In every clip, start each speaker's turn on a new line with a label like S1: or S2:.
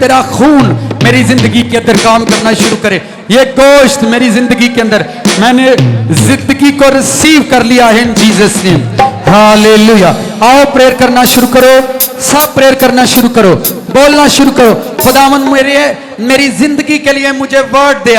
S1: तेरा खून मेरी जिंदगी के अंदर काम करना शुरू करे। ये गोश्त मेरी जिंदगी के अंदर, मैंने जिंदगी को रिसीव कर लिया है इन जीसस नेम। हालेलुया। आओ प्रेयर करना शुरू करो, सब प्रेयर करना शुरू करो, बोलना शुरू करो। खुदावन मेरी जिंदगी के लिए मुझे वर्ड दे।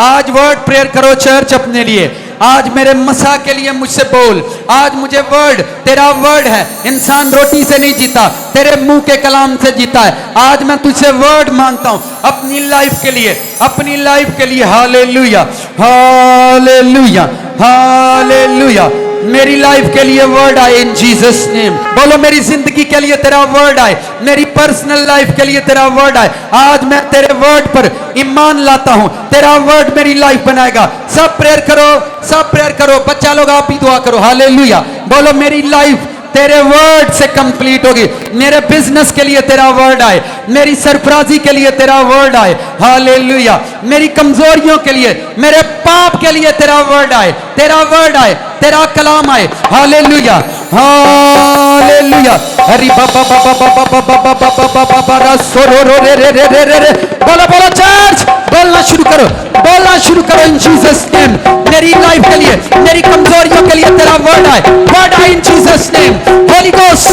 S1: आज वर्ड प्रेयर करो चर्च अपने लिए। आज मेरे मसा के लिए मुझसे बोल। आज मुझे वर्ड, तेरा वर्ड है। इंसान रोटी से नहीं जीता, तेरे मुंह के कलाम से जीता है। आज मैं तुझसे वर्ड मांगता हूं अपनी लाइफ के लिए, अपनी लाइफ के लिए। Hallelujah, hallelujah, hallelujah. मेरी लाइफ के लिए वर्ड आए इन जीसस नेम। बोलो मेरी जिंदगी के लिए तेरा वर्ड आए, मेरी पर्सनल लाइफ के लिए तेरा वर्ड आए। आज मैं तेरे वर्ड पर ईमान लाता हूं, तेरा वर्ड मेरी लाइफ बनाएगा। सब प्रेयर करो, सब प्रेयर करो। बच्चा लोग आप भी दुआ करो। हालेलुया। बोलो मेरी लाइफ तेरे वर्ड से कंप्लीट होगी। मेरे बिजनेस के लिए तेरा वर्ड आए, मेरी सरफराजी के लिए तेरा वर्ड आए। हालेलुया। मेरी कमजोरियों के लिए, मेरे पाप के लिए तेरा वर्ड आए, तेरा वर्ड आए, तेरा कलाम आए। Hallelujah, hallelujah. हरि बाबा बाबा बाबा बाबा बाबा बाबा बाबा सोरो रो रे रे रे रे रे। बोलो बोलो चर्च, बोलना शुरू करो, बोलना शुरू करो इन जीसस नेम। मेरी लाइफ के लिए, मेरी कमजोरियों के लिए तेरा वर्ड आए, वर्ड आए इन Jesus name. Holi ghost,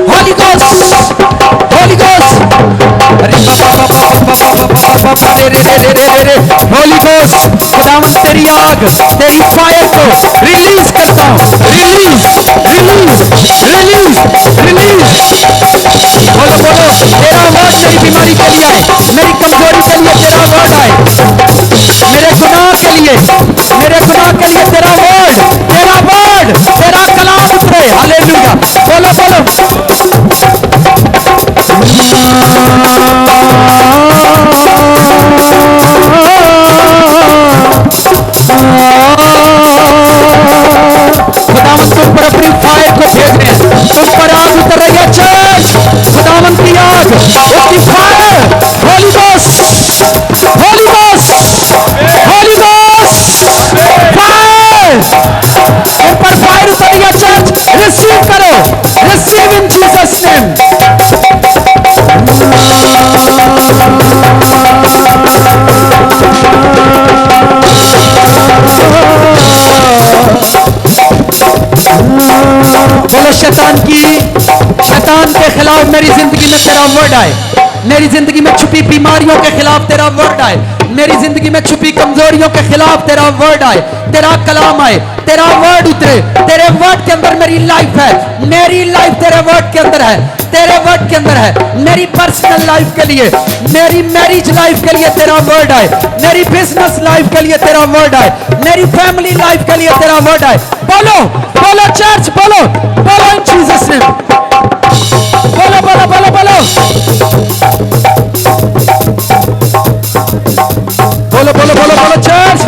S1: Holi ghost, Holi ghost. अरे बाबा बाबा बाबा बाबा बाबा रे रे रे रे रे। होली गोस्ट, खुदावंद तेरी आग, तेरी फायर को रिलीज करता हूं। Release, release, release, release. बोलो बोलो, तेरा वर्ड मेरी बीमारी के लिए आए, मेरी कमजोरी के लिए तेरा वर्ड आए, मेरे गुनाह के लिए, मेरे गुनाह के लिए तेरा वर्ड, तेरा वर्ड, तेरा कलाम उतरे। हालेलुया। बोलो बोलो। खुदावन तुम पर अपनी फायर को भेज रहे हैं, तुम पर आग उतर रही है चर्च। खुदावन की आग, उसकी fire. Holi ghost, Holi ghost, Holi ghost, fire. तुम पर फायर उतर रही है चर्च। रिसीव करो, रिसीव इन जीसस नेम। बोलो शैतान के खिलाफ मेरी जिंदगी में तेरा वर्ड आए, मेरी जिंदगी में छुपी बीमारियों के खिलाफ तेरा वर्ड आए, मेरी जिंदगी में छुपी कमजोरियों के खिलाफ तेरा वर्ड आए, तेरा कलाम आए, तेरा वर्ड उतरे। तेरे वर्ड के अंदर मेरी लाइफ है, मेरी लाइफ तेरे वर्ड के अंदर है, तेरे वर्ड के अंदर है। मेरी पर्सनल लाइफ के लिए, मेरी मैरिज लाइफ के लिए तेरा वर्ड आए, मेरी बिजनेस लाइफ के लिए तेरा वर्ड आए, मेरी फैमिली लाइफ के लिए तेरा वर्ड आए। बोलो बोलो चर्च, बोलो बोलो इन जीसस नेम। बोलो बोलो बोलो बोलो बोलो बोलो बोलो बोलो चर्च।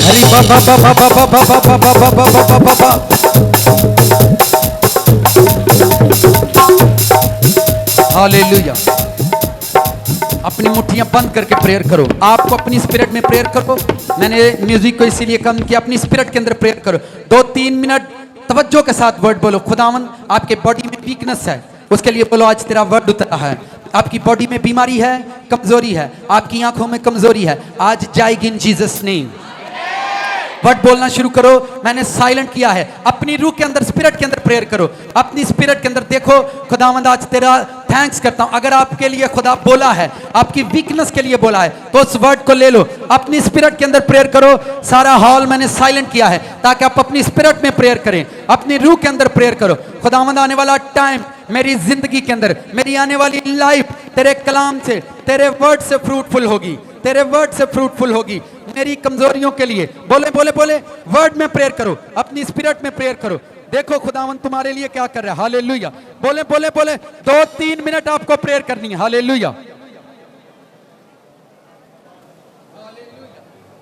S1: हरि बाबा बाबा बाबा बाबा बाबा बाबा बाबा। हालेलुया। अपनी मुट्ठियां बंद करके प्रेयर करो। आपको अपनी स्पिरिट में प्रेयर करो। मैंने म्यूजिक को इसीलिए कम किया, अपनी स्पिरिट के अंदर प्रेयर करो। 2-3 मिनट तवज्जो के साथ वर्ड बोलो। खुदावन आपके बॉडी में वीकनेस है, उसके लिए बोलो आज तेरा वर्ड उतरा है। आपकी बॉडी में बीमारी है, कमजोरी है, आपकी आंखों में कमजोरी है, आज जाएगी इन जीसस नेम। वर्ड बोलना शुरू करो। मैंने साइलेंट किया है। अपनी रूह के अंदर, स्पिरिट के अंदर प्रेयर करो। अपनी स्पिरिट के अंदर देखो खुदावंद आज तेरा थैंक्स करता हूं। अगर आपके लिए खुदा बोला है, आपकी वीकनेस के लिए बोला है, तो उस वर्ड को ले लो। अपनी स्पिरिट के अंदर प्रेयर करो। सारा हॉल मैंने साइलेंट किया है ताकि आप अपनी स्पिरिट में प्रेयर करें, अपनी रूह के अंदर प्रेयर करो। खुदावंद आने वाला टाइम मेरी जिंदगी के अंदर, मेरी आने वाली लाइफ तेरे कलाम से, तेरे वर्ड से फ्रूटफुल होगी, तेरे वर्ड से फ्रूटफुल होगी। मेरी कमजोरियों के लिए बोले बोले बोले वर्ड में प्रेयर करो, अपनी स्पिरिट में प्रेयर करो। देखो खुदावन तुम्हारे लिए क्या कर रहा है। हालेलुया। बोले बोले बोले 2-3 मिनट आपको प्रेयर करनी है। हालेलुया।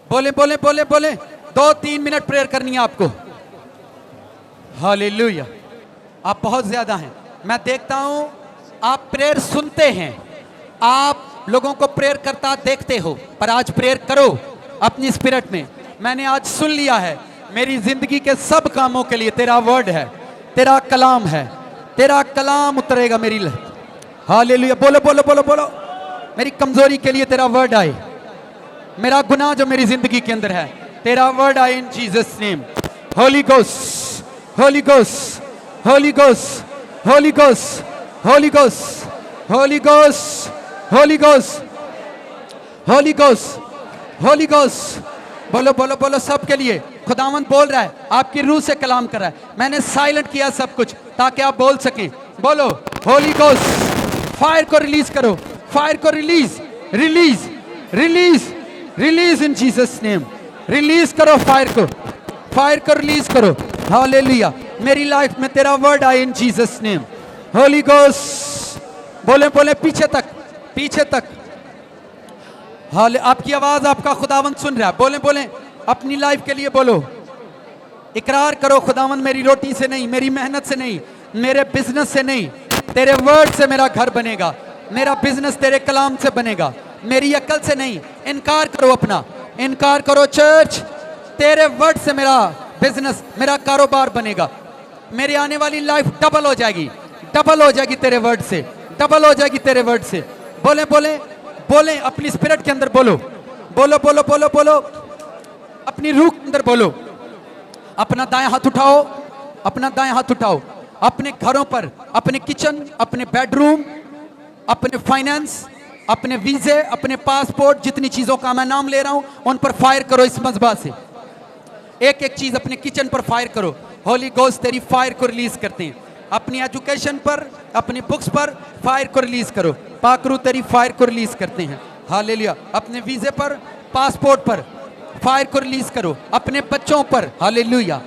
S1: बोले बोले बोले बोले 2-3 मिनट प्रेयर करनी है आपको। हालेलुया। आप बहुत ज्यादा हैं। मैं देखता हूं आप प्रेयर सुनते हैं, आप लोगों को प्रेयर करता देखते हो, पर आज प्रेयर करो अपनी स्पिरिट में। मैंने आज सुन लिया है, मेरी जिंदगी के सब कामों के लिए तेरा वर्ड है, तेरा कलाम है, तेरा कलाम उतरेगा मेरी। हालेलुया। बोलो बोलो बोलो बोलो मेरी कमजोरी के लिए तेरा वर्ड आए, मेरा गुनाह जो मेरी जिंदगी के अंदर है, तेरा वर्ड आए इन Jesus name. Holi ghost, Holi ghost, Holi ghost, Holi ghost, Holi ghost, Holi ghost, Holi ghost, Holi ghost, Holi ghost. बोलो बोलो बोलो सबके लिए। खुदावंद बोल रहा है, आपकी रूह से कलाम कर रहा है। मैंने साइलेंट किया सब कुछ ताकि आप बोल सकें। बोलो होली गोस्ट, फायर को रिलीज करो, फायर को रिलीज, रिलीज, रिलीज, रिलीज इन जीसस नेम। रिलीज करो फायर को, फायर को रिलीज करो। हालेलुया। मेरी लाइफ में तेरा वर्ड आए इन जीसस नेम। होली गोस्ट। बोले बोले पीछे तक, पीछे तक। हाले आपकी आवाज आपका खुदावंद सुन रहा है। बोले बोले अपनी लाइफ के लिए बोलो, इकरार करो, खुदावंद मेरी रोटी से नहीं, मेरी मेहनत से नहीं, मेरे बिजनेस से नहीं, तेरे वर्ड से मेरा घर बनेगा, मेरा बिजनेस तेरे कलाम से बनेगा, मेरी अकल से नहीं। इनकार करो अपना, इनकार करो चर्च, तेरे वर्ड से मेरा बिजनेस, मेरा कारोबार बनेगा, मेरी आने वाली लाइफ डबल हो जाएगी, डबल हो जाएगी तेरे वर्ड से, डबल हो जाएगी तेरे वर्ड से। बोले बोले बोले अपनी स्पिरिट के अंदर बोलो, बोलो बोलो बोलो बोलो, अपनी रूह के अंदर बोलो। अपना दाएं हाथ उठाओ, अपना दाएं हाथ उठाओ, अपने घरों पर, अपने किचन, अपने बेडरूम, अपने फाइनेंस, अपने वीजे, अपने पासपोर्ट, जितनी चीजों का मैं नाम ले रहा हूं उन पर फायर करो इस मज़बा से। एक एक चीज अपने किचन पर फायर करो। होली गोस्ट तेरी फायर को रिलीज करते हैं। अपनी एजुकेशन पर, अपनी बुक्स पर फायर को रिलीज करो। पाकरू तेरी फायर को रिलीज करते हैं। हालेलुया। अपने वीजे पर, पासपोर्ट पर फायर को रिलीज करो। अपने बच्चों पर, हालेलुया।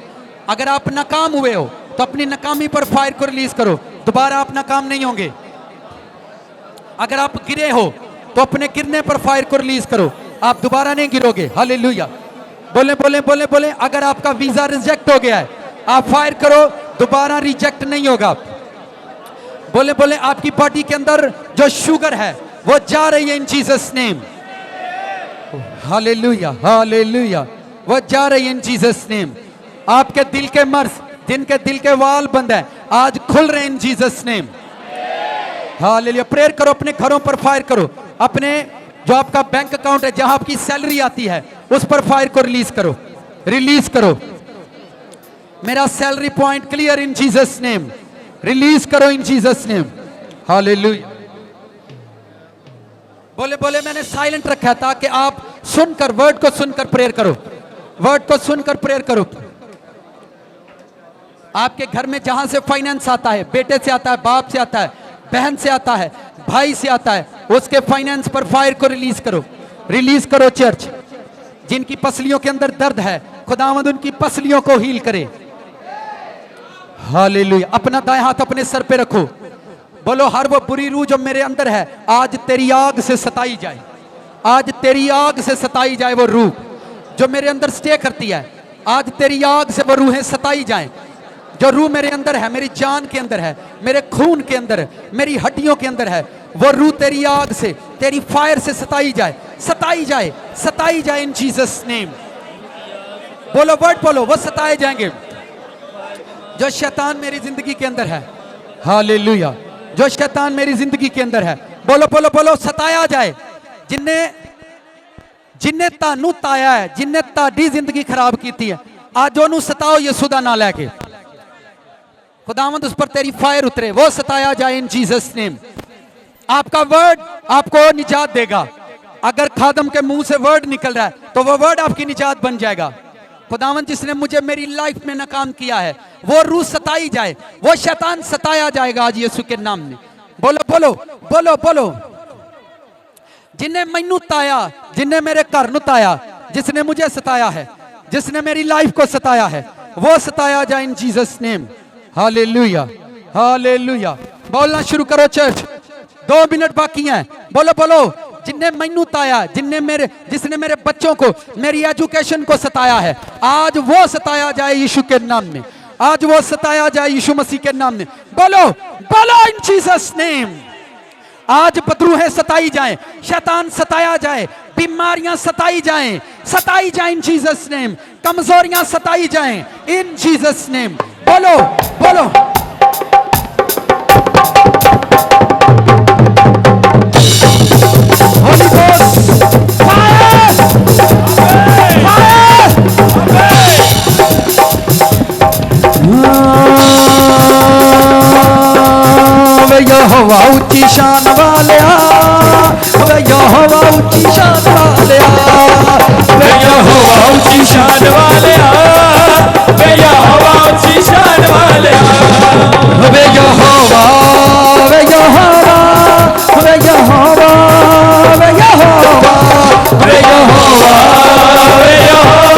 S1: अगर आप नाकाम हुए हो तो अपनी नाकामी पर फायर को रिलीज करो, दोबारा आप नाकाम नहीं होंगे। अगर आप गिरे हो तो अपने गिरने पर फायर को रिलीज करो, आप दोबारा नहीं गिरोगे। हालेलुया। बोले बोले बोले बोले अगर आपका वीजा रिजेक्ट हो गया है, आप फायर करो, दोबारा रिजेक्ट नहीं होगा। बोले बोले आपकी बॉडी के अंदर जो शुगर है वो जा रही है इन जीसस नेम। Hallelujah, hallelujah. वो जा रही है इन जीसस नेम। आपके दिल के मर्ज, जिनके दिल के वाल बंद है, आज खुल रहे हैं इन जीसस नेम। हालेलुया। प्रेयर करो, अपने घरों पर फायर करो, अपने जो आपका बैंक अकाउंट है, जहां आपकी सैलरी आती है, उस पर फायर को रिलीज करो, रिलीज करो। मेरा salary point clear in Jesus name, release करो इन जीसस नेम। हालेलुया। बोले बोले मैंने साइलेंट रखा है ताकि आप सुनकर, वर्ड को सुनकर प्रेयर करो, वर्ड को सुनकर प्रेयर करो। आपके घर में जहां से फाइनेंस आता है, बेटे से आता है, बाप से आता है, बहन से आता है, भाई से आता है, उसके फाइनेंस पर फायर को रिलीज करो, रिलीज करो चर्च। जिनकी पसलियों के अंदर दर्द है, खुदावंद उनकी पसलियों को हील करे। हालेलुया। अपना दाएं हाथ अपने सर पे रखो, बोलो हर वो बुरी रूह जो मेरे अंदर है, आज तेरी आग से सताई जाए, आज तेरी आग से सताई जाए। वो रूह जो मेरे अंदर स्टे करती है, आज तेरी आग से वो रूहें सताई जाएं। जो रूह मेरे अंदर है, मेरी जान के अंदर है, मेरे खून के अंदर है, मेरी हड्डियों के अंदर है, वो रूह तेरी आग से, तेरी फायर से सताई जाए, सताई जाए, सताई जाए इन जीसस नेम। बोलो वर्ड बोलो, वो सताए जाएंगे। जो शैतान मेरी जिंदगी के अंदर है, हालेलुया, जो शैतान मेरी जिंदगी के अंदर है, बोलो बोलो बोलो, सताया जाए। जिन्ने जिन्ने तानू ताया है, जिन्ने ताड़ी जिंदगी खराब की थी है, आज ओनू सताओ यसुदा ना लेके। खुदावंद उस पर तेरी फायर उतरे, वो सताया जाए इन जीसस नेम। आपका वर्ड आपको निजात देगा। अगर खादम के मुंह से वर्ड निकल रहा है तो वो वर्ड आपकी निजात बन जाएगा। खुदावंद जिसने मुझे मेरी लाइफ में नाकाम किया है, वो रूह सताई जाए, वो शैतान सताया जाएगा आज यीशु के नाम में। बोलो बोलो बोलो बोलो। जिन्ने मैनू ताया, जिन्ने मेरे घर नू ताया, जिसने मुझे सताया है, जिसने मेरी लाइफ को सताया है, वो सताया जाए इन जीसस नेम। Hallelujah, hallelujah. बोलना शुरू करो चर्च, 2 मिनट बाकी हैं। बोलो बोलो। जिन्ने मैनू ताया, जिसने मेरे बच्चों को, मेरी एजुकेशन को सताया है, आज वो सताया जाए यीशु के नाम में, आज वो सताया जाए यीशु मसीह के नाम में। बोलो बोलो इन जीसस नेम। आज बदरूहें सताई जाएं, शैतान सताया जाए, बीमारियां सताई जाएं, सताई जाएं इन जीसस नेम। कमजोरियां सताई जाएं इन जीसस नेम। बोलो बोलो। Holy Ghost, fire, fire. वे यहोवा ऊंची शान वालिया, वे यहोवा ऊंची शान वालिया,
S2: वे यहोवा ऊंची शान वालिया, वे यहोवा ऊंची शान वालिया,
S1: वे यहोवा, वे यहोवा, वे यहोवा, वे यहोवा,
S2: वे यहोवा, वे यहोवा,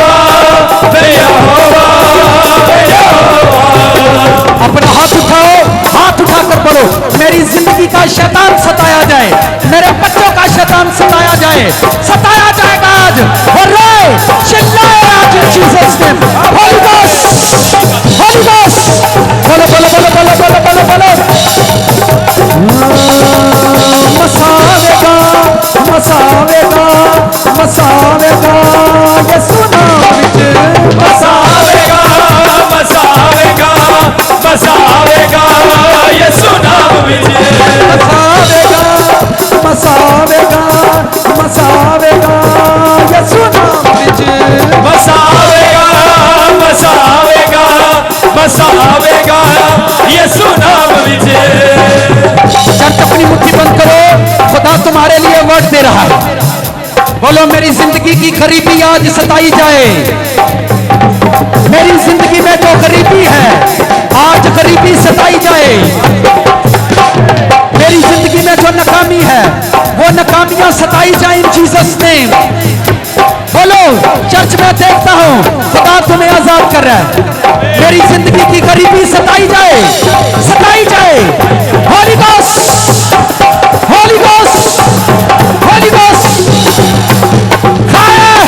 S2: वे यहोवा, वे यहोवा।
S1: अपना हाथ उठाओ, हाथ उठाकर बोलो, मेरी जिंदगी का शैतान सताया जाए, मेरे बच्चों का शैतान सताया जाए, सताया जाएगा आज। और रोए चिल्लाए आज Jesus name. Holi ghost, Holi ghost, बोलो बोलो बोलो बोलो बोलो बोलो बोलो। मसावेगा, मसावेगा, मसावेगा यीशु नाम विच,
S2: मसावेगा, मसावेगा, मसावेगा यीशु नाम विच,
S1: मसावेगा, मसावेगा, मसावेगा यीशु नाम विच,
S2: मसावेगा, मसावेगा, मसावेगा यीशु नाम विच।
S1: चर्च अपनी मुट्ठी बंद करो, खुदा तुम्हारे लिए वर्ड दे रहा है। बोलो मेरी जिंदगी की गरीबी आज सताई जाए, मेरी जिंदगी में जो गरीबी है आज गरीबी सताई जाए, मेरी जिंदगी में जो नाकामी है वो नाकामियां सताई जाए इन जीसस नेम। बोलो चर्च में देखता हूं खुदा तुम्हें आजाद कर रहा है, मेरी जिंदगी की गरीबी सताई जाए, सताई जाए। Holi ghost, Holi ghost, Holi ghost, fire.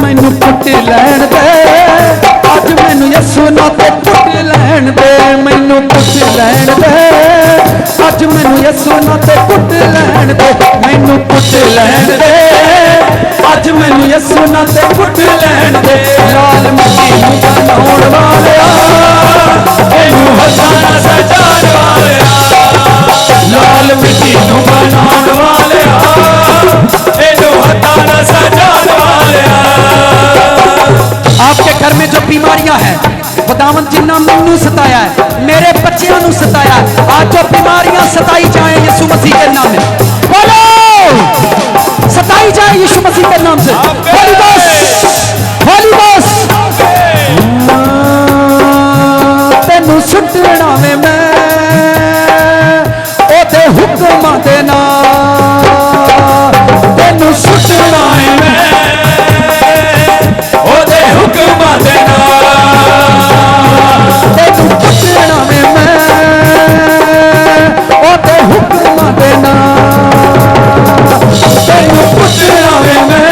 S1: मैनू पुट लैन दे अज, मैनू यीशु नाम ते पुट लैन दे, मैनू पुट लैन दे अज, मैनू यीशु नाम ते पुट लैन दे, मैनू पुट लैन दे अज, मैनू यीशु नाम ते पुट लैन दे। लाल मिट्टी नूं बनाउण वालिया,
S2: एनू हसाना सजाण वालिया, लाल मिट्टी नूं बनाउण वालिया, एनू हसाना सजाण वालिया।
S1: आपके घर में जो बीमारियां हैं खुदावंद जिन्ना मैनू सताया है, मेरे बच्चियों नू सताया है, आज जो बीमारियां सताई जाए यीशु मसीह के नाम में। बोलो सताई जाए यीशु मसीह के नाम से। Holi ghost, Holi ghost. तेनू सुटना में मैं ओदे हुक्मां दे नाल, तेनू सुटना में मैं
S2: ओदे हुक्मां दे नाल,
S1: तेनू पुटना में मैं ओदे हुक्मां दे नाल, तेनू पुटना में मैं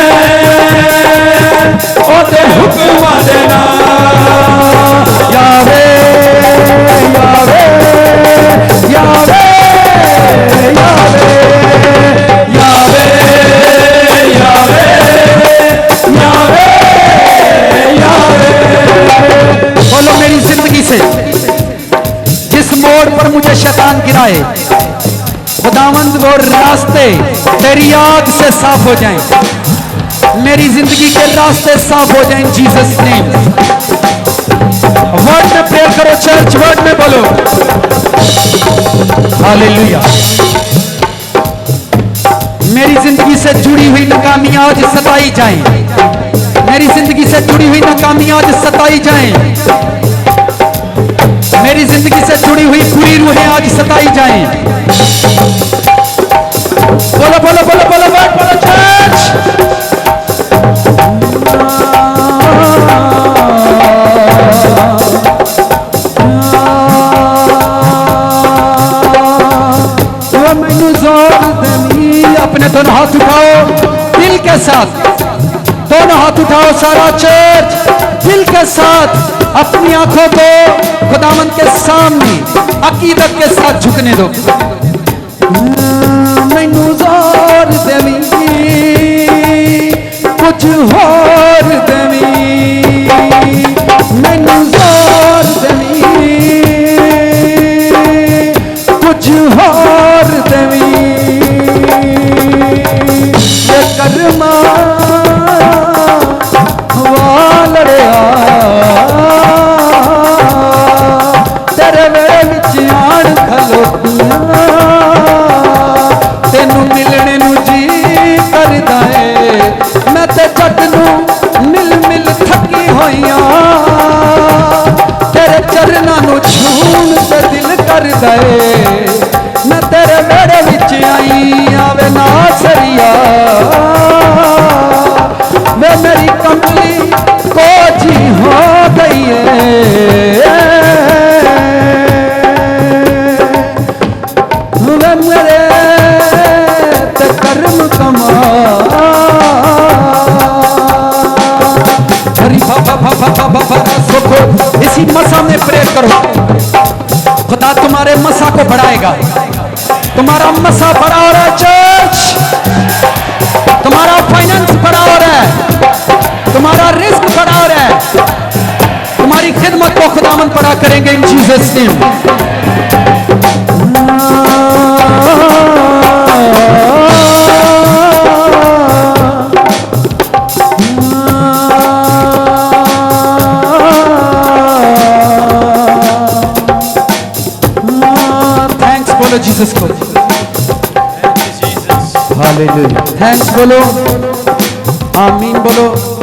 S1: ओदे हुक्मां दे नाल। यावे यावे यावे यावे
S2: यावे यावे यावे यावे।
S1: बोलो मेरी जिंदगी से जिस मोड़ पर मुझे शैतान गिराए खुदावंद वो रास्ते तेरी आग से साफ हो जाएं, मेरी जिंदगी के रास्ते साफ हो जाएं जीसस नेम। वर्ड में प्रेयर करो चर्च, वर्ड में बोलो हालेलुया। मेरी जिंदगी से जुड़ी हुई नाकामियां आज सताई जाएं, मेरी जिंदगी से जुड़ी हुई नाकामियां आज सताई जाएं, मेरी जिंदगी से जुड़ी हुई बुरी रूहें आज सताई जाएं। बोलो बोलो बोलो बोलो वर्ड बोलो चर्च। मैनू जोर देनी, अपने दोनों हाथ उठाओ दिल के साथ, दोनों हाथ उठाओ सारा चर्च दिल के साथ, अपनी आंखों को खुदावंद के सामने अकीदत के साथ झुकने दो। मैनू जोर देवी कुछ होर देवी मैनू जोर देवी कुछ होर देवी ये कर्मा वालड़िया तेरे वेले विच आण खलोतियां तेनू मिलने नू जी करदा है मैं ते जट नू मिल मिल थकी होइयां तेरे चरनां नू छूण ते दिल करदा है मैं तेरे वेड़े विच आई आवे नासरिया वे मेरी कमली कोजी हो गई है वे मेरे ते कर्म कमा हरी सुखो इसी मसा में प्रेयर करो खुदा तुम्हारे मसा को बढ़ाएगा तुम्हारा मसा बढ़ा हो रहा है चर्च तुम्हारा फाइनेंस बढ़ा हो रहा है तुम्हारा रिस्क बढ़ा हो रहा है तुम्हारी खिदमत को खुदावंद बड़ा करेंगे इन जीसस नेम थैंक्स बोलो जीसस को हालेलुया थैंक्स बोलो आमीन बोलो